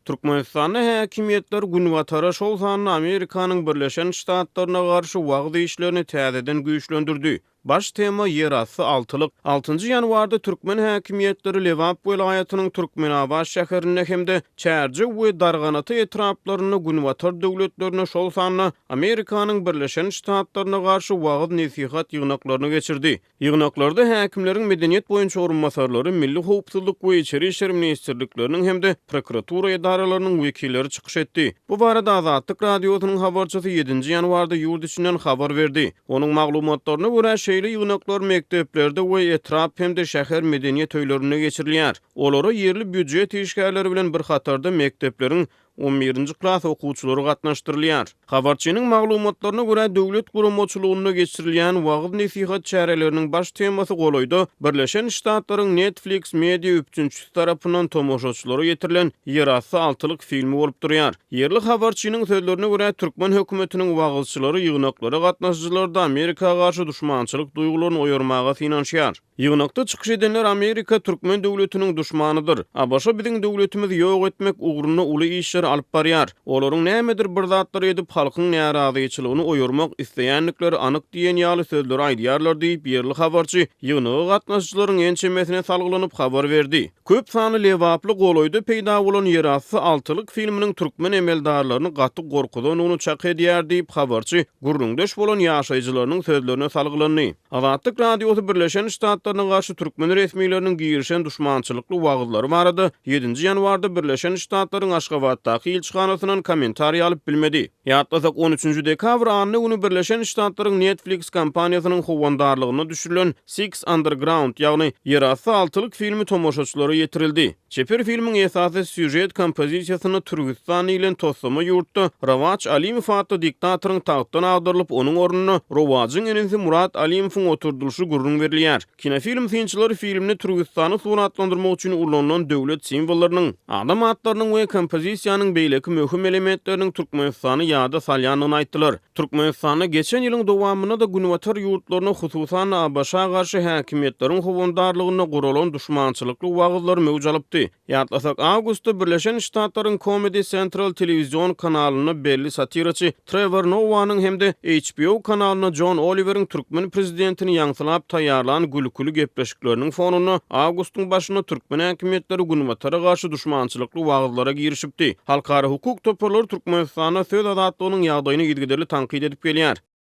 Türkmenistanda häkimetler günwatara şol sanyny Amerikanyň Birleşen Ştatlaryna garşy wagt işlerini täzeden güýçlendirdi. Baş tema ýerasty altylyk. 6-njy ýanwarda türkmen häkimetleri Lewap welaýatynyň Türkmenabaş şäherinde hemde Çärji we Darganaty etraplaryny günwatar döwletlerine şol sanyny Amerikanyň Birleşen Ştatlaryna garşy wagt nesihat ýygnaklaryny geçirdi. Ýygnaklarda häkimleriň medeniýet boýunça orunmasarlary, milli howpsuzlyk we içeri işler ministrlikleriniň hemde prokuratura edaralarynyň wekilleri çykyş etdi. Bu barada Azatlyk radiosynyň habarçysy 7-nji ýanwarda ýurt içinden habar berdi. Onuň maglumatlaryna görä şeýle ýygnaklar mekteplerde we etrap hemde şäher medeniýet öýlerine geçirilýär. Olara ýerli büdjet işgärleri bilen bir hatarda mektepleriň 11-nji klas okuwçylary gatnaşdyrylýar. Habarçynyň maglumatlaryna görä döwlet guramaçylygyna geçirilýän wagt nesihat çäreleriniň baş temasy goloýda Birleşen Ştatlaryň Netflix media üçinçisi tarapyndan tomoşaçylara getirilen ýerasty altylyk filmi bolup durýar. Yerli habarçynyň sözlerine görä türkmen hökümetiniň wagtçylary ýygnaklara gatnaşjylarda Amerika garşy duşmançylyk duýgularyny oýarmaga finansiýar. Ýygnakda çykyş edenler Amerika türkmen döwletiniň duşmanydyr. Abaşa biziň döwletimiz ýok etmek ugruna uly işler alyp barýar. Olaryň nämedir bir zatlary edip halkyň närazyçylygyny oýarmak isleýänlikleri anyk diýen ýaly sözler aýdýarlar diýip yerli habarçy ýygnaga gatnaşjylaryň ençemesine salgylanyp habar berdi. Köp sany lewaply goloýda peýda bolan ýerasty altylyk filminiň türkmen emeldarlaryny gaty gorkudan onu çak edýär diýip habarçy gurrundeş bolan ýaşaýjylarynyň sözlerine salgylandy. Azatlyk radiosy Birleşen Ştatlaryna garşy türkmen resmiýetleriniň girişen duşmançylykly wagtlary barada 7-nji ýanwarda Birleşen Ştatlaryň Aşgabatdaky ilçihanasynyň kommentariýa alyp bilmedi. Ýatlasak 13-nji dekabr anyny ony Birleşen Ştatlaryň Netflix kompaniýasynyň howandarlygyna düşürilen Six Underground ýagny ýerasty altylyk filmi tomoşaçylara ýetirildi. Çeper filmiň esasy süjet kompozisiýasyny Türkistan ile toslama ýurtda Rawaj Alimow adly diktatoryň tagtdan agdarylyp onuň ornuny Rawajyň enesi Murat Alimowyň oturdulşy gurrun berilýär. Kinofilm synçylary filmni Türkistany suratlandyrmak üçin ulanlan döwlet simwollarynyň, adam atlarynyň we kompozisiýanyň beýleki möhüm elementleriniň Türkmenistany ýada salýanyny aýtdylar. Türkmenistany geçen ýylyň dowamyna da günwatar ýurtlaryna hususan Abaşa garşy häkimetleriň howandarlygyna guralan duşmançylykly wagtlar mewjud. Ýatlasak awgustda Birleşen Ştatlaryň Comedy Central telewizion kanalyna belli satiraçy Trevor Noah'nyň hemde HBO kanalyna John Oliver'iň türkmen prezidentini ýaňsylap taýýarlanan gülküli gepleşikleriniň fonuny awgustyň başyna türkmen häkimetleri günwatara garşy duşmançylykly wagtlara girişipdi. Halkara hukuk toparlary Türkmenistana söz azatlygynyň ýagdaýyny gidgideli tankyd edip gelýär.